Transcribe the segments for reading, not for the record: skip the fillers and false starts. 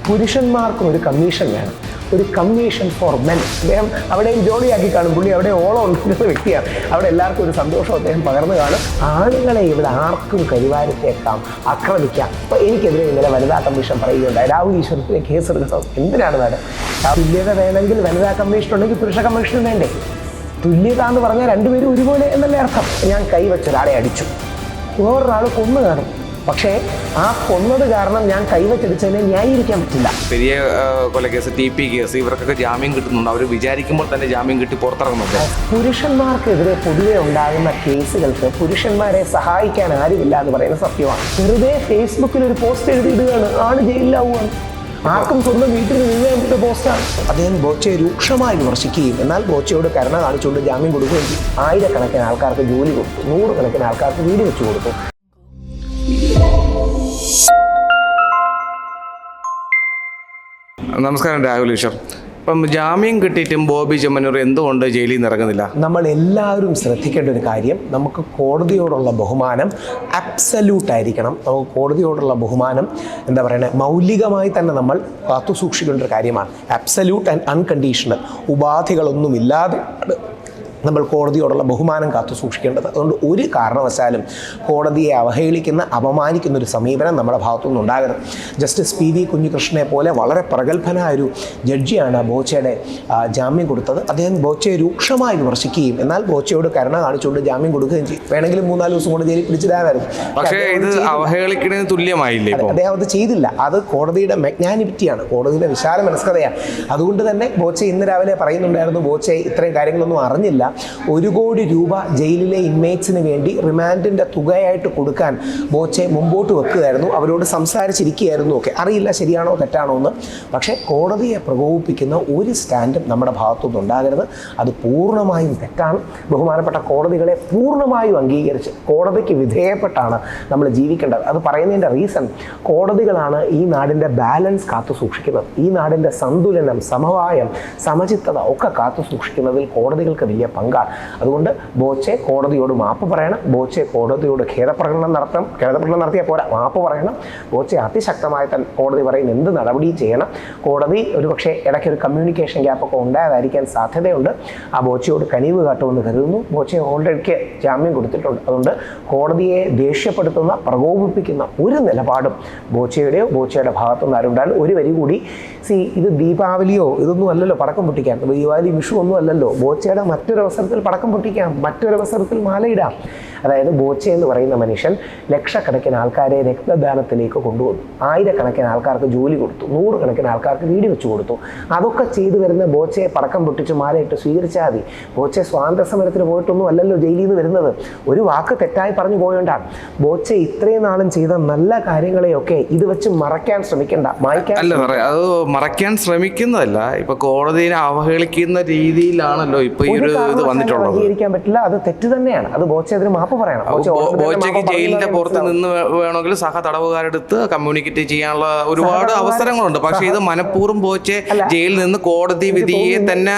പുരുഷന്മാർക്കും ഒരു കമ്മീഷൻ വേണം, ഒരു കമ്മീഷൻ ഫോർ മെൻ. അദ്ദേഹം അവിടെയും ജോലിയാക്കി കാണും, പുള്ളി അവിടെ ഓളം ഉണ്ടാക്കുന്ന വ്യക്തിയാണ്, അവിടെ എല്ലാവർക്കും ഒരു സന്തോഷം അദ്ദേഹം പകർന്നു കാണും. ആണുങ്ങളെ ഇവിടെ ആർക്കും കരിവാരിത്തേക്കാം, ആക്രമിക്കാം. അപ്പോൾ എനിക്കെതിരെ ഇന്നലെ വനിതാ കമ്മീഷൻ പറയുകയുണ്ടായി, രാഹുൽ ഈശ്വരത്തിലെ കേസ് എടുക്കണം. എന്തിനാണ് മാഡം? തുല്യത വേണമെങ്കിൽ വനിതാ കമ്മീഷൻ ഉണ്ടെങ്കിൽ പുരുഷ കമ്മീഷൻ വേണ്ടേ? തുല്യത എന്ന് പറഞ്ഞാൽ രണ്ടുപേരും ഒരുപോലെ എന്നല്ലേ അർത്ഥം? ഞാൻ കൈവച്ചൊരാളെ അടിച്ചു, വേറൊരാൾ കൊന്നു കാണും, പക്ഷേ ആ കൊന്നത് കാരണം ഞാൻ കൈവച്ചടിച്ചതിനെ ന്യായീകരിക്കാൻ പറ്റില്ല. പെരിയ കൊലക്കേസ്, TP കേസ്, ഇവർക്കൊക്കെ ജാമ്യം കിട്ടുന്നുണ്ട്. അവർ വിചാരിക്കുമ്പോൾ തന്നെ ജാമ്യം കിട്ടി പുറത്തിറങ്ങുന്നുണ്ട്. പുരുഷന്മാർക്കെതിരെ പൊതുവെ ഉണ്ടാകുന്ന കേസുകൾക്ക് പുരുഷന്മാരെ സഹായിക്കാൻ ആരുമില്ല എന്ന് പറയുന്ന സത്യമാണ്. വെറുതെ ഫേസ്ബുക്കിൽ ഒരു പോസ്റ്റ് എഴുതിയിടുകയാണ്, ആണ് ജയിലിലാവുകയാണ്. ആർക്കും സ്വന്തം വീട്ടിൽ നിന്ന് പോസ്റ്റാണ്. അദ്ദേഹം ബോച്ചയെ രൂക്ഷമായി വിമർശിക്കുകയും എന്നാൽ ബോച്ചയോട് കരുണ കാണിച്ചുകൊണ്ട് ജാമ്യം കൊടുക്കുകയും ചെയ്യും. ആയിരക്കണക്കിന് ആൾക്കാർക്ക് ജോലി കൊടുത്തു, നൂറുകണക്കിന് ആൾക്കാർക്ക് വീട് വെച്ചു കൊടുത്തു. നമസ്കാരം രാഹുൽ ഈശ്വർ. ഇപ്പം ജാമ്യം കിട്ടിയിട്ടും ബോബി ചെമ്മണ്ണൂർ എന്തുകൊണ്ട് ജയിലിൽ നിന്ന് ഇറങ്ങുന്നില്ല? നമ്മൾ എല്ലാവരും ശ്രദ്ധിക്കേണ്ട ഒരു കാര്യം, നമുക്ക് കോടതിയോടുള്ള ബഹുമാനം അബ്സല്യൂട്ട് ആയിരിക്കണം. നമുക്ക് കോടതിയോടുള്ള ബഹുമാനം എന്താ പറയുന്നത്, മൗലികമായി തന്നെ നമ്മൾ കാത്തു സൂക്ഷിക്കേണ്ട ഒരു കാര്യമാണ്. അബ്സല്യൂട്ട് ആൻഡ് അൺകണ്ടീഷണൽ, ഉപാധികളൊന്നുമില്ലാതെ നമ്മൾ കോടതിയോടുള്ള ബഹുമാനം കാത്തു സൂക്ഷിക്കേണ്ടത്. അതുകൊണ്ട് ഒരു കാരണവശാലും കോടതിയെ അവഹേളിക്കുന്ന, അപമാനിക്കുന്ന ഒരു സമീപനം നമ്മുടെ ഭാഗത്തുനിന്ന് ഉണ്ടാകരുത്. ജസ്റ്റിസ് PV കുഞ്ഞികൃഷ്ണനെ പോലെ വളരെ പ്രഗത്ഭനായ ഒരു ജഡ്ജിയാണ് ബോച്ചയുടെ ജാമ്യം കൊടുത്തത്. അദ്ദേഹം ബോച്ചയെ രൂക്ഷമായി വിമർശിക്കുകയും എന്നാൽ ബോച്ചയോട് കരുണ കാണിച്ചുകൊണ്ട് ജാമ്യം കൊടുക്കുകയും ചെയ്യും. വേണമെങ്കിൽ 3-4 ദിവസം കൊണ്ട് ജയിലിൽ പിടിച്ചിടാമായിരുന്നു. പക്ഷേ ഇത് അവഹേളിക്കുന്നതിന് തുല്യമായില്ലേ? അദ്ദേഹം അത് ചെയ്തില്ല. അത് കോടതിയുടെ മെഗ്നാനിമിറ്റിയാണ്, കോടതിയുടെ വിശാല മനസ്കതയാണ്. അതുകൊണ്ട് തന്നെ ബോച്ച ഇന്ന് രാവിലെ പറയുന്നുണ്ടായിരുന്നു, ബോച്ച ഇത്രയും കാര്യങ്ങളൊന്നും അറിഞ്ഞില്ല, 1 കോടി രൂപ ജയിലിലെ ഇൻമേറ്റ്സിന് വേണ്ടി റിമാൻഡിൻ്റെ തുകയായിട്ട് കൊടുക്കാൻ ബോച്ചെ മുമ്പോട്ട് വെക്കുകയായിരുന്നു, അവരോട് സംസാരിച്ചിരിക്കുകയായിരുന്നു. ഒക്കെ അറിയില്ല ശരിയാണോ തെറ്റാണോ എന്ന്. പക്ഷേ കോടതിയെ പ്രകോപിപ്പിക്കുന്ന ഒരു സ്റ്റാൻഡും നമ്മുടെ ഭാഗത്തുനിന്ന് ഉണ്ടാകരുത്. അത് പൂർണ്ണമായും തെറ്റാണ്. ബഹുമാനപ്പെട്ട കോടതികളെ പൂർണ്ണമായും അംഗീകരിച്ച് കോടതിക്ക് വിധേയപ്പെട്ടാണ് നമ്മൾ ജീവിക്കേണ്ടത്. അത് പറയുന്നതിൻ്റെ റീസൺ, കോടതികളാണ് ഈ നാടിൻ്റെ ബാലൻസ് കാത്തു സൂക്ഷിക്കുന്നത്. ഈ നാടിൻ്റെ സന്തുലനം, സമവായം, സമചിത്തത ഒക്കെ കാത്തു സൂക്ഷിക്കുന്നതിൽ കോടതികൾക്ക് വലിയ പങ്കാണ്. അതുകൊണ്ട് ബോച്ചെ കോടതിയോട് മാപ്പ് പറയണം, ബോച്ചെ കോടതിയോട് ഖേദപ്രകടനം നടത്തണം. ഖേദപ്രകടനം നടത്തിയാൽ പോരാ, മാപ്പ് പറയണം. ബോച്ചെ അതിശക്തമായി തന്നെ കോടതി പറയുന്ന എന്ത് നടപടി ചെയ്യണം. കോടതി ഒരുപക്ഷെ ഇടയ്ക്കൊരു കമ്മ്യൂണിക്കേഷൻ ഗ്യാപ്പൊക്കെ ഉണ്ടാകാതിരിക്കാൻ സാധ്യതയുണ്ട്. ആ ബോച്ചയോട് കനിവ് കാട്ടുമെന്ന് കരുതുന്നു. ബോച്ചെ ഓൾറെഡിക്ക് ജാമ്യം കൊടുത്തിട്ടുണ്ട്. അതുകൊണ്ട് കോടതിയെ ദേഷ്യപ്പെടുത്തുന്ന, പ്രകോപിപ്പിക്കുന്ന ഒരു നിലപാടും ബോച്ചയുടെയോ ബോച്ചയുടെ ഭാഗത്തുനിന്ന് ആരുണ്ടായാലും. ഒരു വരി കൂടി, ഇത് ദീപാവലിയോ ഇതൊന്നും അല്ലല്ലോ പടക്കം പൊട്ടിക്കാൻ, ദീപാവലി വിഷു ഒന്നും അല്ലല്ലോ. ബോച്ചയുടെ മറ്റൊരവസരത്തിൽ പടക്കം പൊട്ടിക്കാം, മറ്റൊരവസരത്തിൽ മാലയിടാം. അതായത് ബോച്ച എന്ന് പറയുന്ന മനുഷ്യൻ ലക്ഷക്കണക്കിന് ആൾക്കാരെ രക്തദാനത്തിലേക്ക് കൊണ്ടുവന്നു, ആയിരക്കണക്കിന് ആൾക്കാർക്ക് ജോലി കൊടുത്തു, നൂറുകണക്കിന് ആൾക്കാർക്ക് വീട് വെച്ചു കൊടുത്തു. അതൊക്കെ ചെയ്തു വരുന്ന ബോച്ചയെ പടക്കം പൊട്ടിച്ച് മാലയിട്ട് സ്വീകരിച്ചാൽ മതി. ബോച്ച സ്വാതന്ത്ര്യ സമരത്തിന് പോയിട്ടൊന്നും അല്ലല്ലോ ജയിലിൽ നിന്ന് വരുന്നത്, ഒരു വാക്ക് തെറ്റായി പറഞ്ഞു പോയോണ്ടാണ്. ബോച്ച ഇത്രയും നാളും ചെയ്ത നല്ല കാര്യങ്ങളെയൊക്കെ ഇത് വെച്ച് മറയ്ക്കാൻ ശ്രമിക്കണ്ട, മായ്ക്കാൻ അല്ല സാറേ, അത് മറയ്ക്കാൻ ശ്രമിക്കുന്നതല്ല, ഇപ്പൊ കോടതിയെ അവഹേളിക്കുന്ന രീതിയിലാണല്ലോ ഇപ്പൊ ഈ ഒരു ഇത് വന്നിട്ടുള്ളത്. അംഗീകരിക്കാൻ പറ്റില്ല, അത് തെറ്റ് തന്നെയാണ്. അത് ബോച്ച അതിന് മാപ്പ് പറയണം. ബോച്ചയ്ക്ക് ജയിലിന്റെ പുറത്ത് നിന്ന് വേണമെങ്കിൽ സഹ തടവുകാരെടുത്ത് കമ്മ്യൂണിക്കേറ്റ് ചെയ്യാനുള്ള ഒരുപാട് അവസരങ്ങളുണ്ട്. പക്ഷെ ഇത് മനഃപൂർവ്വം ബോച്ചെ ജയിലിൽ നിന്ന് കോടതി വിധിയെ തന്നെ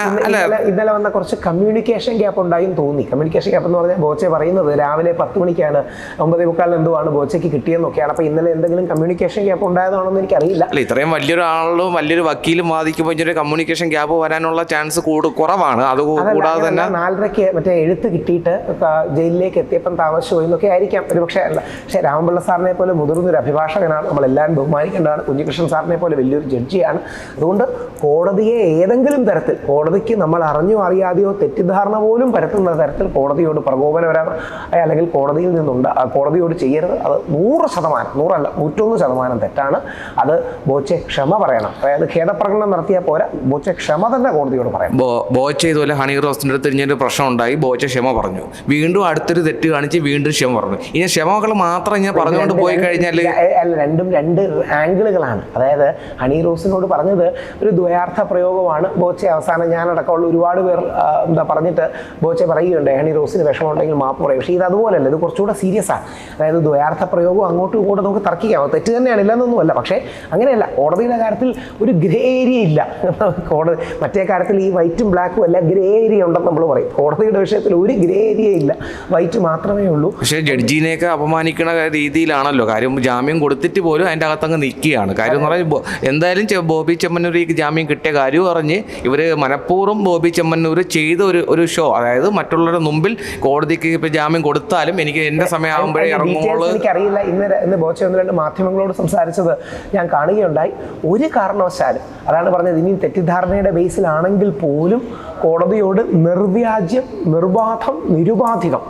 ഇന്നലെ വന്ന കുറച്ച് കമ്മ്യൂണിക്കേഷൻ ഗ്യാപ്പ് ഉണ്ടായും തോന്നി. കമ്മ്യൂണിക്കേഷൻ ഗ്യാപ്പ് എന്ന് പറഞ്ഞാൽ ബോച്ച പറയുന്നത് രാവിലെ 10 മണിക്കാണ് 9:45 എന്തോ ആണ് ബോച്ചയ്ക്ക് കിട്ടിയെന്നൊക്കെയാണ്. അപ്പൊ ഇന്നലെ എന്തെങ്കിലും കമ്മ്യൂണിക്കേഷൻ ഗ്യാപ്പ് ഉണ്ടായതാണെന്ന് എനിക്കറിയില്ല. ഇത്രയും വലിയൊരാളും വലിയൊരു വക്കീലും വാദിക്കുമ്പോൾ ഇതിന്റെ കമ്മ്യൂണിക്കേഷൻ ഗ്യാപ്പ് വരാനുള്ള ചാൻസ് കുറവാണ്. അതുകൂടാതെ തന്നെ 4:30 മറ്റേ എഴുത്ത് കിട്ടിയിട്ട് ജയിലിലേക്ക് എത്തിയപ്പം താമസിച്ചു എന്നൊക്കെ ആയിരിക്കാം ഒരു പക്ഷേ. പക്ഷേ രാമപിള്ള സാറിനെ പോലെ മുതിർന്നൊരു അഭിഭാഷകനാണ്, നമ്മളെല്ലാവരും ബഹുമാനിക്കേണ്ടതാണ്. കുഞ്ഞികൃഷ്ണൻ സാറിനെ പോലെ വലിയൊരു ജഡ്ജിയാണ്. അതുകൊണ്ട് കോടതിയെ ഏതെങ്കിലും തരത്തിൽ, കോടതിക്ക് നമ്മൾ അറിഞ്ഞോ അറിയാതെയോ തെറ്റിദ്ധാരണ പോലും പരത്തുന്ന തരത്തിൽ കോടതിയോട് പ്രകോപനപരമായ അല്ലെങ്കിൽ കോടതിയിൽ നിന്നുണ്ട് കോടതിയോട് ചെയ്യരുത്. അത് 100%, 100% 101% തെറ്റാണ്. അത് ബോച്ചെ ക്ഷമ പറയണം. അതായത് ഖേദപ്രകടനം നടത്തിയാൽ പോരാ, ബോച്ചെ ക്ഷമ തന്നെ കോടതിയോട് പറയണം. ബോച്ച ഇതുപോലെ ഹണി റോസിൻ്റെ അടുത്ത് ഇങ്ങനൊരു പ്രശ്നം ഉണ്ടായി, ബോച്ച ക്ഷമ പറഞ്ഞു, വീണ്ടും അടുത്തൊരു തെറ്റ് കാണിച്ച് വീണ്ടും ക്ഷമ പറഞ്ഞു. ഇനി ക്ഷമകൾ മാത്രം ഇങ്ങനെ പറഞ്ഞുകൊണ്ട് പോയി കഴിഞ്ഞാൽ രണ്ടും 2 ആംഗിളുകളാണ്. അതായത് ഹണി റോസിനോട് പറഞ്ഞത് ഒരു ദ്വയാർത്ഥ പ്രയോഗമാണ്. ബോച്ച അവസാനം ഞാനടക്കമുള്ള ഒരുപാട് പേർ പറഞ്ഞിട്ട് ബോച്ച പറയുകയുണ്ട് ഹണി റോസിന് വിഷമമുണ്ടെങ്കിൽ മാപ്പ് പറയും. പക്ഷേ ഇത് അതുപോലെയല്ല, ഇത് കുറച്ചുകൂടെ സീരിയസ് ആണ്. അതായത് ദ്വയാർത്ഥ പ്രയോഗം അങ്ങോട്ടും ഇങ്ങോട്ടും നമുക്ക് തർക്കിക്കാം, തെറ്റ് തന്നെയാണ്, ഇല്ലെന്നൊന്നുമല്ല. പക്ഷേ അങ്ങനെയല്ല, കോടതിയുടെ കാര്യത്തിൽ ഒരു ഗ്രേ ഏരിയ ഇല്ല. കോടതി മറ്റേ കാര്യത്തിൽ ഈ വൈറ്റും ബ്ലാക്കും അല്ല, ഗ്രേ ഏരിയ ഉണ്ടെന്ന് നമ്മൾ പറയും. കോടതിയുടെ വിഷയത്തിൽ ഒരു ഗ്രേ ഏരിയ ഇല്ല, വൈറ്റ് മാത്രം മാത്രമേ ഉള്ളൂ. പക്ഷേ ജഡ്ജിനെയൊക്കെ അപമാനിക്കുന്ന രീതിയിലാണല്ലോ കാര്യം. ജാമ്യം കൊടുത്തിട്ട് പോലും അതിൻ്റെ അകത്തങ്ങ് നിൽക്കുകയാണ്. കാര്യം എന്ന് പറഞ്ഞാൽ എന്തായാലും ബോബി ചെമ്മന്നൂരിക്ക് ജാമ്യം കിട്ടിയ കാര്യം പറഞ്ഞ് ഇവർ മനഃപൂർവ്വം ബോബി ചെമ്മന്നൂർ ചെയ്ത ഒരു ഷോ, അതായത് മറ്റുള്ളവരുടെ മുമ്പിൽ കോടതിക്ക് ഇപ്പം ജാമ്യം കൊടുത്താലും എനിക്ക് എൻ്റെ സമയമാകുമ്പോഴേ ഇറങ്ങുമ്പോൾ. എനിക്കറിയില്ല. ഇന്ന് ബോച്ചെ 1-2 മാധ്യമങ്ങളോട് സംസാരിച്ചത് ഞാൻ കാണുകയുണ്ടായി. ഒരു കാരണവശാലും, അതാണ് പറഞ്ഞത്, ഇനി തെറ്റിദ്ധാരണയുടെ ബേസിലാണെങ്കിൽ പോലും കോടതിയോട് നിർവ്യാജ്യം, നിർബാധം, നിരുപാധികം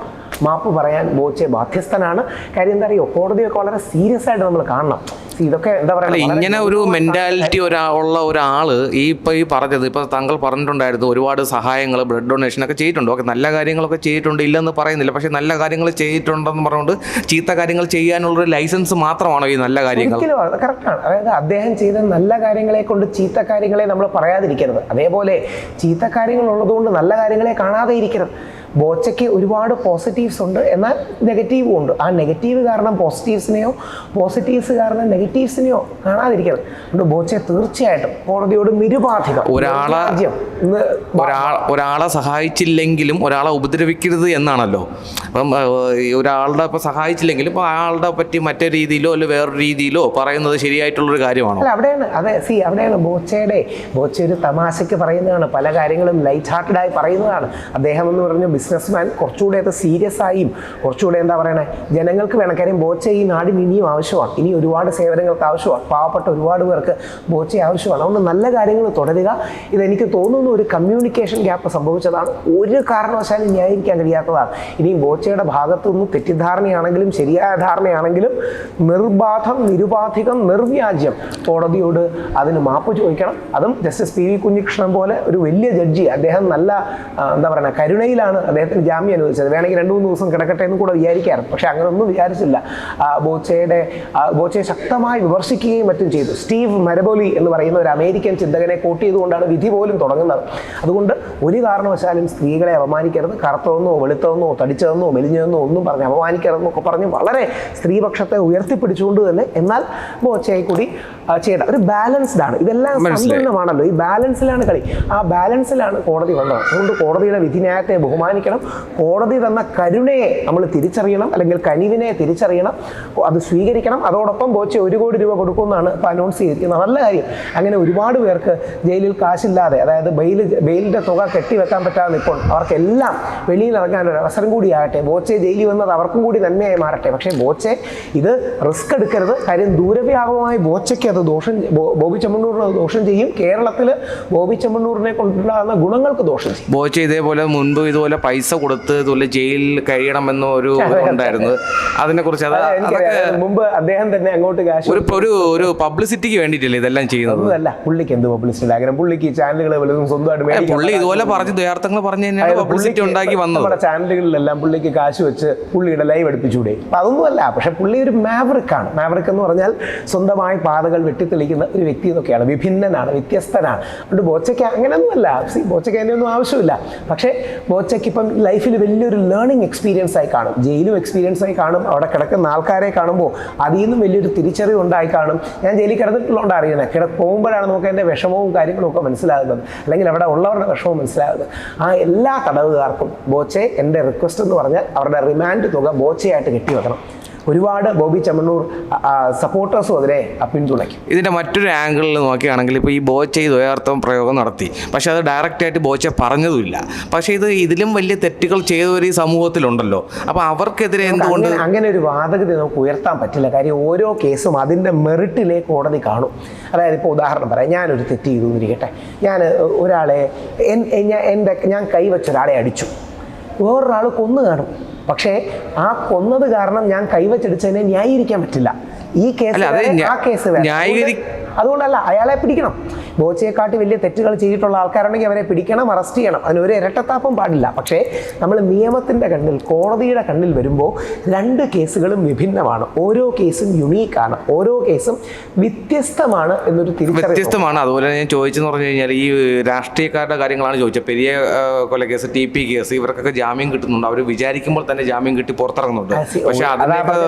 മാപ്പ് പറയാൻ ബോച്ചെ ബാധ്യസ്ഥനാണ്. കാര്യം എന്താ അറിയോ, കോടതിയൊക്കെ വളരെ സീരിയസ് ആയിട്ട് നമ്മൾ കാണണം. ഇതൊക്കെ എന്താ പറയുക, ഇങ്ങനെ ഒരു മെന്റാലിറ്റി ഉള്ള ഒരാള് ഈ പറഞ്ഞത്, ഇപ്പൊ താങ്കൾ പറഞ്ഞിട്ടുണ്ടായിരുന്നു ഒരുപാട് സഹായങ്ങൾ, ബ്ലഡ് ഡൊണേഷൻ ഒക്കെ ചെയ്തിട്ടുണ്ട്. ഓക്കെ, നല്ല കാര്യങ്ങളൊക്കെ ചെയ്തിട്ടുണ്ട്, ഇല്ലെന്ന് പറയുന്നില്ല. പക്ഷെ നല്ല കാര്യങ്ങൾ ചെയ്തിട്ടുണ്ടെന്ന് പറഞ്ഞുകൊണ്ട് ചീത്ത കാര്യങ്ങൾ ചെയ്യാനുള്ളൊരു ലൈസൻസ് മാത്രമാണോ ഈ നല്ല കാര്യങ്ങൾ? ഒരിക്കലും കറക്റ്റാണ്. അതായത് അദ്ദേഹം ചെയ്ത നല്ല കാര്യങ്ങളെ കൊണ്ട് ചീത്ത കാര്യങ്ങളെ നമ്മൾ പറയാതിരിക്കരുത്. അതേപോലെ ചീത്ത കാര്യങ്ങൾ ഉള്ളതുകൊണ്ട് നല്ല കാര്യങ്ങളെ കാണാതെ ഇരിക്കരുത്. ബോച്ചയ്ക്ക് ഒരുപാട് പോസിറ്റീവ്സ് ഉണ്ട്, എന്നാൽ നെഗറ്റീവും ഉണ്ട്. ആ നെഗറ്റീവ് കാരണം പോസിറ്റീവ്സിനെയോ പോസിറ്റീവ്സ് കാരണം നെഗറ്റീവ്സിനെയോ കാണാതിരിക്കരുത്. അതുകൊണ്ട് ബോച്ചെ തീർച്ചയായിട്ടും കോടതിയോട് നിരുപാധികം, ഒരാളെ സഹായിച്ചില്ലെങ്കിലും ഒരാളെ ഉപദ്രവിക്കരുത് എന്നാണല്ലോ. അപ്പം ഒരാളുടെ ഇപ്പം സഹായിച്ചില്ലെങ്കിലും ഇപ്പം അയാളുടെ പറ്റി മറ്റേ രീതിയിലോ അല്ലെ വേറൊരു രീതിയിലോ പറയുന്നത് ശരിയായിട്ടുള്ളൊരു കാര്യമാണോ? അല്ല, അവിടെയാണ്. അതെ, അവിടെയാണ് ബോച്ചെ ഒരു തമാശയ്ക്ക് പറയുന്നതാണ്, പല കാര്യങ്ങളും ലൈറ്റ് ഹാർട്ടഡായി പറയുന്നതാണ്. അദ്ദേഹം എന്ന് പറഞ്ഞ ബിസിനസ്മാൻ കുറച്ചുകൂടെ അത് സീരിയസ് ആയും കുറച്ചുകൂടെ എന്താ പറയണേ, ജനങ്ങൾക്ക് വേണം. കാര്യം ബോച്ചെ ഈ നാടിന് ഇനിയും ആവശ്യമാണ്, ഇനി ഒരുപാട് സേവനങ്ങൾക്ക് ആവശ്യമാണ്, പാവപ്പെട്ട ഒരുപാട് പേർക്ക് ബോച്ചെ ആവശ്യമാണ്. അതുകൊണ്ട് നല്ല കാര്യങ്ങൾ തുടരുക. ഇതെനിക്ക് തോന്നുന്നു ഒരു കമ്മ്യൂണിക്കേഷൻ ഗ്യാപ്പ് സംഭവിച്ചതാണ്, ഒരു കാരണവശാലും ന്യായീകരിക്കാൻ കഴിയാത്തതാണ്. ഇനിയും ബോച്ചയുടെ ഭാഗത്തുനിന്ന് തെറ്റിദ്ധാരണയാണെങ്കിലും ശരിയായ ധാരണയാണെങ്കിലും നിർബാധം, നിരുപാധികം, നിർവ്യാജ്യം കോടതിയോട് അതിന് മാപ്പ് ചോദിക്കണം. അതും ജസ്റ്റിസ് പി വി കുഞ്ഞികൃഷ്ണൻ പോലെ ഒരു വലിയ ജഡ്ജി, അദ്ദേഹം നല്ല എന്താ പറയുക കരുണയിലാണ് അദ്ദേഹത്തിന് ജാമ്യം അനുവദിച്ചത്. വേണമെങ്കിൽ 2-3 ദിവസം കിടക്കട്ടെ എന്ന് കൂടെ വിചാരിക്കാറുണ്ട്. പക്ഷെ അങ്ങനെയൊന്നും വിചാരിച്ചില്ല. ബോച്ചയെ ശക്തമായി വിമർശിക്കുകയും മറ്റും ചെയ്തു. സ്റ്റീവ് മരബോലി എന്ന് പറയുന്ന ഒരു അമേരിക്കൻ ചിന്തകനെ കോട്ട് ചെയ്തുകൊണ്ടാണ് വിധി പോലും തുടങ്ങുന്നത്. അതുകൊണ്ട് ഒരു കാരണവശാലും സ്ത്രീകളെ അപമാനിക്കരുത്. കറുത്തതെന്നോ വെളുത്തതെന്നോ തടിച്ചതെന്നോ മെലിഞ്ഞതെന്നോ ഒന്നും പറഞ്ഞ് അപമാനിക്കരുതെന്നൊക്കെ പറഞ്ഞ് വളരെ സ്ത്രീപക്ഷത്തെ ഉയർത്തിപ്പിടിച്ചുകൊണ്ട് തന്നെ എന്നാൽ ബോച്ചയെ കൂടി ചെയ്യണം. ഒരു ബാലൻസ്ഡ് ആണ്. ഇതെല്ലാം സമ്പൂർണ്ണമാണല്ലോ, ഈ ബാലൻസിലാണ് കളി. ആ ബാലൻസിലാണ് കോടതി വന്നത്. അതുകൊണ്ട് കോടതിയുടെ വിധിന്യായത്തെ ബഹുമാനിക്കണം. കോടതി തന്ന കരുണയെ നമ്മൾ തിരിച്ചറിയണം, അല്ലെങ്കിൽ കനിവിനെ തിരിച്ചറിയണം, അത് സ്വീകരിക്കണം. അതോടൊപ്പം ബോച്ചെ 1 കോടി രൂപ കൊടുക്കുമെന്നാണ് ഇപ്പോൾ അനൗൺസ് ചെയ്തിരിക്കുന്നത്. നല്ല കാര്യം. അങ്ങനെ ഒരുപാട് പേർക്ക് ജയിലിൽ കാശില്ലാതെ, അതായത് ബെയിലിൻ്റെ തുക കെട്ടിവെക്കാൻ പറ്റാതെ ഇപ്പോൾ അവർക്കെല്ലാം വെളിയിൽ ഇറങ്ങാൻ ഒരു അവസരം കൂടിയാകട്ടെ. ബോച്ചെ ജയിലിൽ വന്നത് അവർക്കും കൂടി നന്മയായി മാറട്ടെ. പക്ഷേ ബോച്ചെ ഇത് റിസ്ക് എടുക്കരുത്. കാര്യം ദൂരവ്യാപകമായി ബോച്ചയ്ക്ക് അത് ബോബി ചെമ്മണ്ണൂരിന് അത് ദോഷം ചെയ്യും. കേരളത്തിൽ ബോബി ചെമ്മണ്ണൂരിനെ കൊണ്ടുണ്ടാകുന്ന ഗുണങ്ങൾക്ക് ദോഷം ചെയ്യും. ബോച്ചെ ഇതേപോലെ മുൻപ് ഇതുപോലെ പൈസ കൊടുത്ത് ഇതുപോലെ ജയിലിൽ കഴിയണമെന്ന ഒരു ഉണ്ടായിരുന്നു. അതിനെ കുറിച്ച് മുമ്പ് അദ്ദേഹം തന്നെ അങ്ങോട്ട് കാശ് ഒരു പബ്ലിസിറ്റിക്ക് വേണ്ടിയിട്ടല്ലേ ഇതെല്ലാം ചെയ്യുന്നത്? അല്ല, പുള്ളിക്ക് എന്ത് പബ്ലിസിറ്റി ആഗ്രഹം? പുള്ളിക്ക് ചാനലുകൾ വലുതും സ്വന്തമായിട്ട് പുള്ളി ഇതുപോലെ പറഞ്ഞ് ദ്വയാർത്ഥങ്ങൾ പറഞ്ഞു തന്നെയാണ് പബ്ലിസിറ്റി ഉണ്ടാക്കി വന്നത്. നമ്മുടെ ചാനലുകളിലെല്ലാം പുള്ളിക്ക് കാശ് വെച്ച് പുള്ളിയുടെ ലൈവ് എടുപ്പിച്ചൂടെ? അപ്പം അതൊന്നുമല്ല. പക്ഷെ പുള്ളി ഒരു മാവറിക്കാണ്. മാവറിക് എന്ന് പറഞ്ഞാൽ സ്വന്തമായി പാതകൾ വെട്ടിത്തെളിക്കുന്ന ഒരു വ്യക്തി എന്നൊക്കെയാണ്. വിഭിന്നനാണ്, വ്യത്യസ്തനാണ്. അതുകൊണ്ട് ബോച്ചയ്ക്ക് അങ്ങനെയൊന്നുമല്ല. ബോച്ചയ്ക്ക് അതിനൊന്നും ആവശ്യമില്ല. പക്ഷേ ബോച്ചയ്ക്ക് ഇപ്പം ലൈഫിൽ വലിയൊരു ലേണിംഗ് എക്സ്പീരിയൻസ് ആയി കാണും, ജയിലും എക്സ്പീരിയൻസ് ആയി കാണും. അവിടെ കിടക്കുന്ന ആൾക്കാരെ കാണുമ്പോൾ അതിൽ നിന്നും വലിയൊരു തിരിച്ചറിവ് ഉണ്ടായി കാണും. ഞാൻ ജയിലിൽ കിടന്നിട്ടുള്ളതുകൊണ്ട് അറിയുന്നത്, പോകുമ്പോഴാണ് നമുക്ക് എൻ്റെ വിഷമവും കാര്യങ്ങളും ഒക്കെ മനസ്സിലാകുന്നത്, അല്ലെങ്കിൽ അവിടെ ഉള്ളവരുടെ വിഷമവും മനസ്സിലാകുന്നത്. ആ എല്ലാ തടവുകാർക്കും ബോച്ചെ, എൻ്റെ റിക്വസ്റ്റ് എന്ന് പറഞ്ഞാൽ അവരുടെ റിമാൻഡ് തുക ബോച്ചയായിട്ട് കെട്ടിവെക്കണം. ഒരുപാട് ബോബി ചെമ്മണ്ണൂർ സപ്പോർട്ടേഴ്സും അതിനെ പിന്തുണയ്ക്കും. ഇതിൻ്റെ മറ്റൊരു ആംഗിളിൽ നോക്കുകയാണെങ്കിൽ ഇപ്പോൾ ഈ ബോച്ചെ ദ്വയാർത്ഥം പ്രയോഗം നടത്തി, പക്ഷേ അത് ഡയറക്റ്റായിട്ട് ബോച്ചെ പറഞ്ഞതുമില്ല. പക്ഷേ ഇതിലും വലിയ തെറ്റുകൾ ചെയ്തവർ ഈ സമൂഹത്തിലുണ്ടല്ലോ. അപ്പോൾ അവർക്കെതിരെ എന്തുകൊണ്ട് അങ്ങനെ ഒരു വാദഗതി നമുക്ക് ഉയർത്താൻ പറ്റില്ല? കാര്യം ഓരോ കേസും അതിൻ്റെ മെറിറ്റിലെ കോടതി കാണും. അതായത് ഇപ്പോൾ ഉദാഹരണം പറയാം, ഞാനൊരു തെറ്റ് ചെയ്തു എന്നിരിക്കട്ടെ. ഞാൻ ഒരാളെ ഞാൻ കൈവച്ചൊരാളെ അടിച്ചു, വേറൊരാൾ കൊന്നു കാണും. പക്ഷേ ആ കൊന്നത് കാരണം ഞാൻ കൈവച്ചടിച്ചതിനെ ന്യായീകരിക്കാൻ പറ്റില്ല. ഈ കേസ് ആ കേസ് അതുകൊണ്ടല്ല, അയാളെ പിടിക്കണം. ബോച്ചയെക്കാട്ടി വലിയ തെറ്റുകൾ ചെയ്തിട്ടുള്ള ആൾക്കാരുണ്ടെങ്കിൽ അവരെ പിടിക്കണം, അറസ്റ്റ് ചെയ്യണം. അതിനൊരു ഇരട്ടത്താപ്പം പാടില്ല. പക്ഷേ നമ്മൾ നിയമത്തിൻ്റെ കണ്ണിൽ, കോടതിയുടെ കണ്ണിൽ വരുമ്പോൾ 2 കേസുകളും വിഭിന്നമാണ്. ഓരോ കേസും യുണീക്കാണ്, ഓരോ കേസും വ്യത്യസ്തമാണ് എന്നൊരു വ്യത്യസ്തമാണ്. അതുപോലെ ഞാൻ ചോദിച്ചെന്ന് പറഞ്ഞു കഴിഞ്ഞാൽ ഈ രാഷ്ട്രീയക്കാരുടെ കാര്യങ്ങളാണ് ചോദിച്ചത്. പെരിയ കൊലക്കേസ്, TP കേസ്, ഇവർക്കൊക്കെ ജാമ്യം കിട്ടുന്നുണ്ട്. അവർ വിചാരിക്കുമ്പോൾ തന്നെ ജാമ്യം കിട്ടി പുറത്തിറങ്ങുന്നുണ്ട്. പക്ഷേ അതിനെ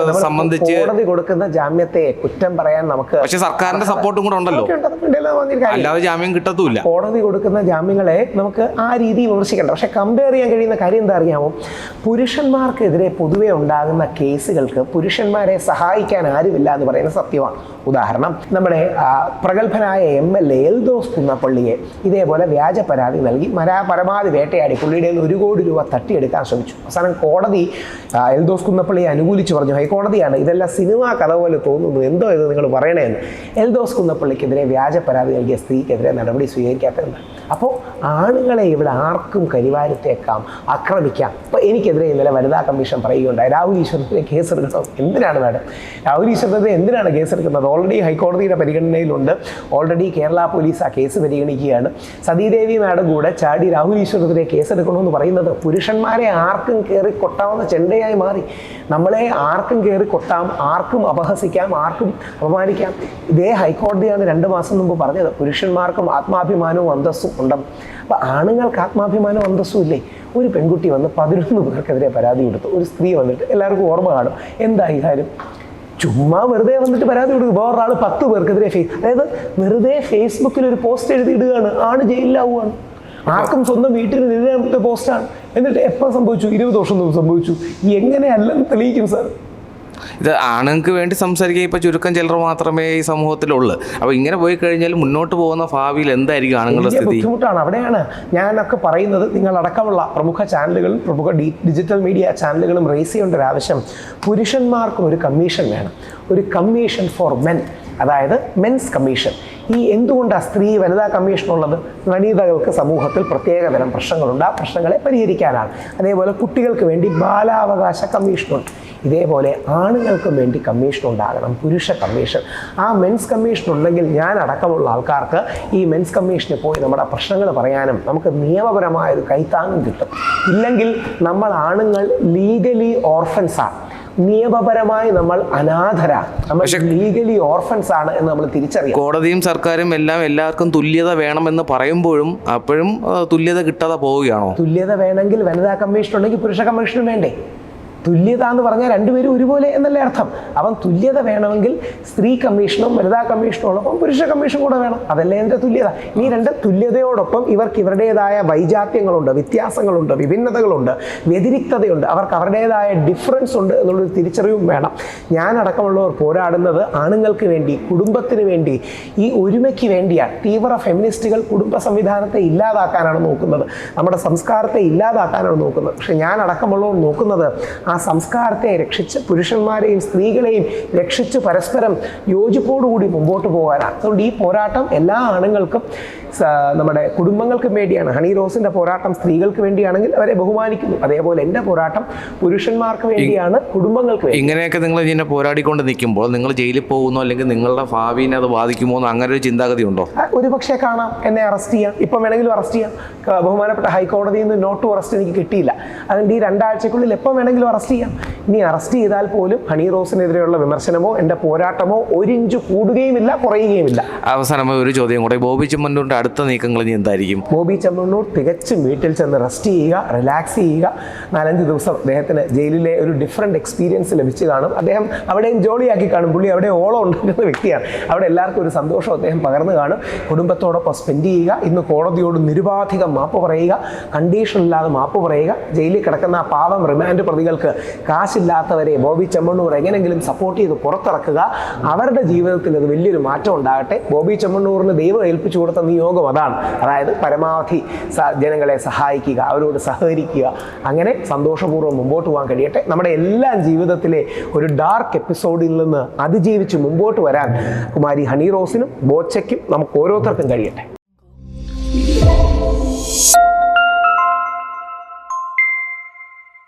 സംബന്ധിച്ച് കോടതി കൊടുക്കുന്ന ജാമ്യത്തെ കുറ്റം പറയാൻ നമുക്ക്, പക്ഷേ സർക്കാരിന്റെ സപ്പോർട്ട് സപ്പോർട്ടും കൂടെ ഉണ്ടല്ലോ, അല്ലാതെ ജാമ്യം കിട്ടത്തുമില്ല. കോടതി കൊടുക്കുന്ന ജാമ്യങ്ങളെ നമുക്ക് ആ രീതിയിൽ വിമർശിക്കേണ്ട. പക്ഷെ കമ്പയർ ചെയ്യാൻ കഴിയുന്ന കാര്യം എന്താ അറിയാമോ? പുരുഷന്മാർക്കെതിരെ പൊതുവെ ഉണ്ടാകുന്ന കേസുകൾക്ക് പുരുഷന്മാരെ സഹായിക്കാൻ ആരുമില്ല എന്ന് പറയുന്ന സത്യമാണ്. ഉദാഹരണം, നമ്മുടെ പ്രഗത്ഭനായ MLA എൽദോസ് കുന്നപ്പള്ളിയെ ഇതേപോലെ വ്യാജ പരാതി നൽകി പരമാവധി വേട്ടയാടി പുള്ളിയുടെ £1 കോടി തട്ടിയെടുക്കാൻ ശ്രമിച്ചു. അവസാനം കോടതി എൽദോസ് കുന്നപ്പള്ളിയെ അനുകൂലിച്ച് പറഞ്ഞു, ഹൈക്കോടതിയാണ്, ഇതെല്ലാം സിനിമാ കഥ പോലെ തോന്നുന്നു, എന്തോ ഇത് നിങ്ങൾ പറയണേന്ന്. എൽദോസ് കുന്നപ്പള്ളിക്കെതിരെ വ്യാജ പരാതി നൽകിയ സ്ത്രീക്കെതിരെ നടപടി സ്വീകരിക്കാത്തതുണ്ട്. അപ്പോൾ ആണുങ്ങളെ ഇവിടെ ആർക്കും കരിവാരത്തേക്കാം, ആക്രമിക്കാം. അപ്പോൾ എനിക്കെതിരെ ഇന്നലെ വനിതാ കമ്മീഷൻ പറയുകയുണ്ടായി, രാഹുൽ ഈശ്വറിനെതിരെ കേസെടുക്കണം. എന്തിനാണ് മാഡം രാഹുൽ ഈശ്വറിനെതിരെ എന്തിനാണ് കേസെടുക്കുന്നത്? ഓൾറെഡി ഹൈക്കോടതിയുടെ പരിഗണനയിലുണ്ട്. ഓൾറെഡി കേരള പോലീസ് ആ കേസ് പരിഗണിക്കുകയാണ്. സതീദേവി മാഡം കൂടെ ചാടി രാഹുൽ ഈശ്വറിനെതിരെ കേസെടുക്കണമെന്ന് പറയുന്നത് പുരുഷന്മാരെ ആർക്കും കയറി കൊട്ടാവുന്ന ചെണ്ടയായി മാറി. നമ്മളെ ആർക്കും കയറി കൊട്ടാം, ആർക്കും അപഹസിക്കാം, ആർക്കും അപമാനിക്കാം. ഇതേ ഹൈക്കോടതിയാണ് 2 മാസം മുമ്പ് പറഞ്ഞത് പുരുഷന്മാർക്കും ആത്മാഭിമാനവും അന്തസ്സും ഉണ്ടെന്ന്. അപ്പോൾ ആണുങ്ങൾക്ക് ആത്മാഭിമാനവും അന്തസ്സും ഇല്ലേ? ഒരു പെൺകുട്ടി വന്ന് 11 പേർക്കെതിരെ പരാതി കൊടുത്തു. ഒരു സ്ത്രീ വന്നിട്ട്, എല്ലാവർക്കും ഓർമ്മ കാണും എന്തായി കാര്യം, ചുമ്മാ വെറുതെ വന്നിട്ട് പരാതി കൊടുക്കും. വേറൊരാൾ 10 പേർക്കെതിരെ അതായത് വെറുതെ ഫേസ്ബുക്കിൽ ഒരു പോസ്റ്റ് എഴുതിയിടുകയാണ്, ആണ് ജയിലിലാവുകയാണ്. ആർക്കും സ്വന്തം വീട്ടിൽ എഴുതാത്ത പോസ്റ്റാണ്. എന്നിട്ട് എപ്പോൾ സംഭവിച്ചു? 20 വർഷം മുമ്പ് സംഭവിച്ചു. എങ്ങനെയല്ലെന്ന് തെളിയിക്കും സാർ. ഇത് ആണുങ്ങൾക്ക് വേണ്ടി സംസാരിക്കാൻ ഇപ്പോൾ ചുരുക്കം ചിലർ മാത്രമേ ഈ സമൂഹത്തിലുള്ളൂ. അപ്പോൾ ഇങ്ങനെ പോയി കഴിഞ്ഞാൽ മുന്നോട്ട് പോകുന്ന ഭാവിയിൽ എന്തായിരിക്കും ആണുങ്ങളുടെ സ്ഥിതി? ബുദ്ധിമുട്ടാണ്. അവിടെയാണ് ഞാനൊക്കെ പറയുന്നത്, നിങ്ങളടക്കമുള്ള പ്രമുഖ ചാനലുകളും പ്രമുഖ ഡിജിറ്റൽ മീഡിയ ചാനലുകളും റേസ് ചെയ്യേണ്ട ഒരു ആവശ്യം, പുരുഷന്മാർക്കും ഒരു കമ്മീഷൻ വേണം, ഒരു കമ്മീഷൻ ഫോർ മെൻ, അതായത് മെൻസ് കമ്മീഷൻ. ഈ എന്തുകൊണ്ടാണ് സ്ത്രീ വനിതാ കമ്മീഷൻ ഉള്ളത്? വനിതകൾക്ക് സമൂഹത്തിൽ പ്രത്യേകതരം പ്രശ്നങ്ങളുണ്ട്, ആ പ്രശ്നങ്ങളെ പരിഹരിക്കാനാണ്. അതേപോലെ കുട്ടികൾക്ക് വേണ്ടി ബാലാവകാശ കമ്മീഷനുണ്ട്. ഇതേപോലെ ആണുങ്ങൾക്കും വേണ്ടി കമ്മീഷൻ ഉണ്ടാകണം, പുരുഷ കമ്മീഷൻ. ആ മെൻസ് കമ്മീഷൻ ഉണ്ടെങ്കിൽ ഞാൻ അടക്കമുള്ള ആൾക്കാർക്ക് ഈ മെൻസ് കമ്മീഷനിൽ പോയി നമ്മുടെ പ്രശ്നങ്ങൾ പറയാനും നമുക്ക് നിയമപരമായ ഒരു കൈത്താങ്ങും കിട്ടും. ഇല്ലെങ്കിൽ നമ്മൾ ആണുങ്ങൾ ലീഗലി ഓർഫൻസാണ്, നിയമപരമായി നമ്മൾ അനാഥരാണ്, നമ്മൾ ലീഗലി ഓർഫൻസ് ആണ് എന്ന് നമ്മൾ തിരിച്ചറിയാം. കോടതിയും സർക്കാരും എല്ലാം എല്ലാവർക്കും തുല്യത വേണമെന്ന് പറയുമ്പോഴും അപ്പോഴും തുല്യത കിട്ടാതെ പോവുകയാണോ? തുല്യത വേണമെങ്കിൽ വനിതാ കമ്മീഷൻ ഉണ്ടെങ്കിൽ പുരുഷ കമ്മീഷനും വേണ്ടേ? തുല്യത എന്ന് പറഞ്ഞാൽ രണ്ടുപേരും ഒരുപോലെ എന്നല്ലേ അർത്ഥം. അപ്പം തുല്യത വേണമെങ്കിൽ സ്ത്രീ കമ്മീഷനും വനിതാ കമ്മീഷനോടൊപ്പം പുരുഷ കമ്മീഷൻ കൂടെ വേണം. അതല്ലേ എൻ്റെ തുല്യത. ഈ രണ്ട് തുല്യതയോടൊപ്പം ഇവർക്ക് ഇവരുടേതായ വൈജാത്യങ്ങളുണ്ട്, വ്യത്യാസങ്ങളുണ്ട്, വിഭിന്നതകളുണ്ട്, വ്യതിരിക്തതയുണ്ട്, അവർക്ക് അവരുടേതായ ഡിഫറൻസ് ഉണ്ട് എന്നുള്ളൊരു തിരിച്ചറിവും വേണം. ഞാനടക്കമുള്ളവർ പോരാടുന്നത് ആണുങ്ങൾക്ക് വേണ്ടി, കുടുംബത്തിന് വേണ്ടി, ഈ ഒരുമയ്ക്ക് വേണ്ടിയാണ്. തീവ്ര ഫെമിനിസ്റ്റുകൾ കുടുംബ സംവിധാനത്തെ ഇല്ലാതാക്കാനാണ് നോക്കുന്നത്, നമ്മുടെ സംസ്കാരത്തെ ഇല്ലാതാക്കാനാണ് നോക്കുന്നത്. പക്ഷെ ഞാനടക്കമുള്ളവർ നോക്കുന്നത് ആ സംസ്കാരത്തെ രക്ഷിച്ച് പുരുഷന്മാരെയും സ്ത്രീകളെയും രക്ഷിച്ച് പരസ്പരം യോജിപ്പോടുകൂടി മുമ്പോട്ട് പോകാനാണ്. അതുകൊണ്ട് ഈ പോരാട്ടം എല്ലാ ആണുങ്ങൾക്കും നമ്മുടെ കുടുംബങ്ങൾക്കും വേണ്ടിയാണ്. ഹണി റോസിന്റെ പോരാട്ടം സ്ത്രീകൾക്ക് വേണ്ടിയാണെങ്കിൽ അവരെ ബഹുമാനിക്കുന്നു. അതേപോലെ എൻ്റെ പോരാട്ടം പുരുഷന്മാർക്ക് വേണ്ടിയാണ്, കുടുംബങ്ങൾക്ക് വേണ്ടി. ഇങ്ങനെയൊക്കെ നിങ്ങൾ ഇങ്ങനെ പോരാടിക്കൊണ്ട് നിൽക്കുമ്പോൾ നിങ്ങൾ ജയിലിൽ പോകുന്നോ അല്ലെങ്കിൽ നിങ്ങളുടെ ഭാവിനെ അത് ബാധിക്കുമോ എന്ന് അങ്ങനെ ഒരു ചിന്താഗതി ഉണ്ടോ? ഒരുപക്ഷെ കാണാം, എന്നെ അറസ്റ്റ് ചെയ്യാം, ഇപ്പം വേണമെങ്കിലും അറസ്റ്റ് ചെയ്യാം. ബഹുമാനപ്പെട്ട ഹൈക്കോടതിയിൽ നിന്ന് നോട്ട് ടു അറസ്റ്റ് എനിക്ക് കിട്ടിയില്ല. അതുകൊണ്ട് ഈ 2 ആഴ്ചക്കുള്ളിൽ എപ്പം വേണമെങ്കിലും അറസ്റ്റ് ചെയ്യാം. ഇനി അറസ്റ്റ് ചെയ്താൽ പോലും ഹണി റോസിനെതിരെയുള്ള വിമർശനമോ എൻ്റെ പോരാട്ടമോ 1 ഇഞ്ച് കൂടുകയുമില്ല, കുറയുകയുമില്ല. അവസാനമായി ഒരു ചോദ്യം കൂടെ, ബോബി ചെമ്മണ്ണൂരിന്റെ അടുത്ത നീക്കങ്ങൾ ഇനി എന്തായിരിക്കും? ബോബി ചെമ്മണ്ണൂർ തികച്ചും വീട്ടിൽ ചെന്ന് റെസ്റ്റ് ചെയ്യുക, റിലാക്സ് ചെയ്യുക. 4-5 ദിവസം അദ്ദേഹത്തിന് ജയിലിലെ ഒരു ഡിഫറെൻറ്റ് എക്സ്പീരിയൻസ് ലഭിച്ചു കാണും. അദ്ദേഹം അവിടെയും ജോളിയാക്കി കാണും. പുള്ളി അവിടെ ഓളം ഉണ്ടാക്കുന്ന വ്യക്തിയാണ്. അവിടെ എല്ലാവർക്കും ഒരു സന്തോഷം അദ്ദേഹം പകർന്നു കാണും. കുടുംബത്തോടൊപ്പം സ്പെൻഡ് ചെയ്യുക. ഇന്ന് കോടതിയോട് നിരുപാധികം മാപ്പ് പറയുക, കണ്ടീഷനില്ലാതെ മാപ്പ് പറയുക. ജയിലിൽ കിടക്കുന്ന ആ പാവം റിമാൻഡ് പ്രതികൾക്ക്, കാശില്ലാത്തവരെ ബോബി ചെമ്മണ്ണൂർ എങ്ങനെങ്കിലും സപ്പോർട്ട് ചെയ്ത് പുറത്തിറക്കുക. അവരുടെ ജീവിതത്തിൽ അത് വലിയൊരു മാറ്റം ഉണ്ടാകട്ടെ. ബോബി ചെമ്മണ്ണൂറിന് ദൈവം ഏൽപ്പിച്ചു കൊടുത്ത നിയോഗം അതാണ്. അതായത് പരമാവധി ജനങ്ങളെ സഹായിക്കുക, അവരോട് സഹകരിക്കുക. അങ്ങനെ സന്തോഷപൂർവ്വം മുമ്പോട്ട് പോകാൻ കഴിയട്ടെ. നമ്മുടെ എല്ലാ ജീവിതത്തിലെ ഒരു ഡാർക്ക് എപ്പിസോഡിൽ നിന്ന് അതിജീവിച്ച് മുമ്പോട്ട് വരാൻ കുമാരി ഹണി റോസിനും ബോച്ചയ്ക്കും നമുക്ക് ഓരോരുത്തർക്കും കഴിയട്ടെ.